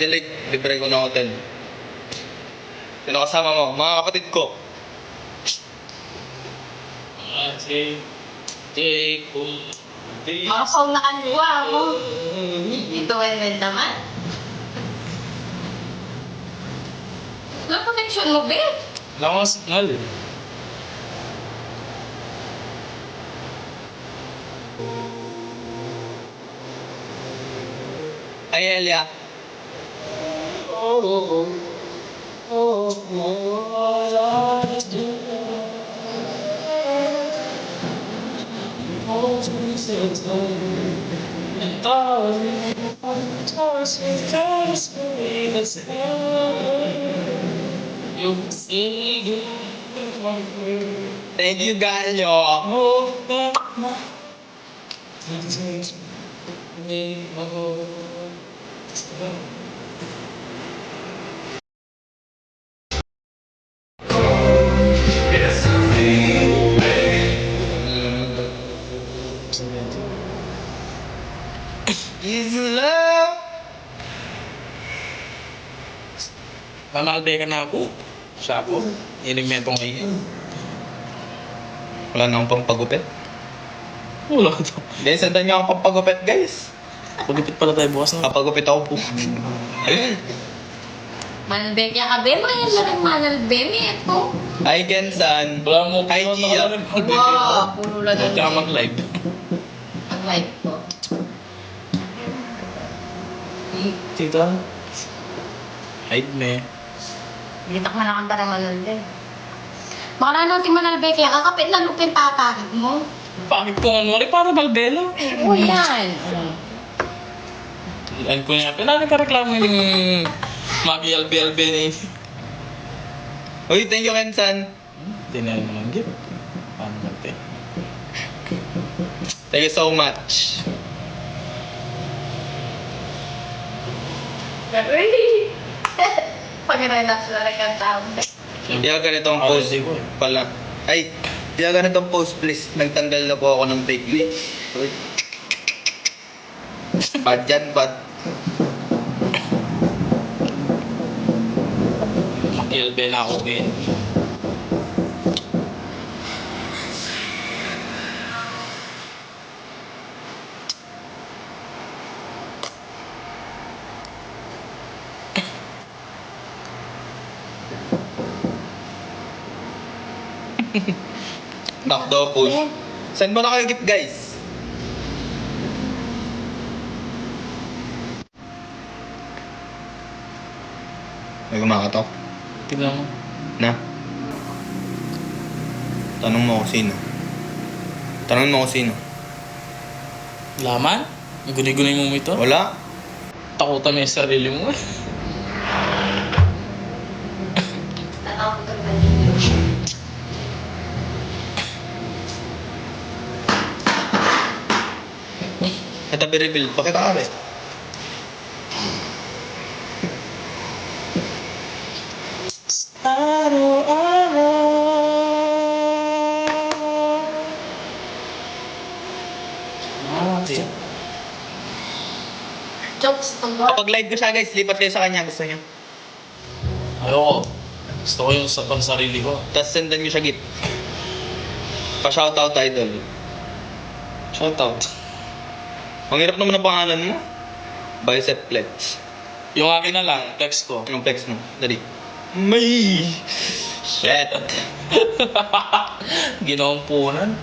delete, libre ko ng hotel. Sino kasama mo? Mga kapatid ko. Makasaw na kanwa ako. Ito ay naman. Ano connection mo, be? Wala akong signal eh. Ay, Elia. Thank you, Galyo. Is love. Mamalde ka na ako. Siya ako. Inimento ngayon. Wala na akong pampagupit. Wala to. Guys, andan niyo akong pampagupit, guys. Pagupit pala tayo bukas na. Papagupit ako po. Manalbemi ka, be? Mahal na rin manalbemi. Ito. Hi, Kensan. Wala mo. Hi, Gia. Wow, puno lang Huwag ka mag-live. Ang life ko. Tita. Hide me. Hindi ako manakanta ng manalbemi. Baka na natin manalbemi kaya kakapit na lupin papakit mo. Bakit ko ano? Para balbela. Oo, yan. Ano ko niya? Pinano ka reklamo yung Maki-LB na yun. Uy, thank you, Kensan. Hindi na yun naman gift. Paano natin? Thank you so much. Uy! Pag-relax na rin ang tao. Di ka ganitong post Hindi ko eh. pala. Ay, di ka ganitong post, please. Nagtanggal na po ako ng fake news. Uy. Bad yan, bad. Maki-LB na ako din. Nakdo post. Saan ba na kayo gift, guys? May kumakatok. Tignan mo. Na? Tanong mo kung sino. Tanong mo kung sino. Laman? Guni-guni mo ito? Wala? Takutan mo yung sarili mo eh. Tatawa ko ito. Katabi reveal. Bakit kakabe? Jokes to mo. Kapag live ko siya, guys, lipat kayo sa kanya. Gusto niya. Ayoko. Gusto ko yung sa sarili ko. Tapos sendan niyo siya gift. Pa-shoutout, idol. Shoutout. Ang hirap naman ang pangalan mo. Bicep Flex. Yung akin na lang, text ko. Anong flex mo? Dali. May! Shit! Ginawang punan.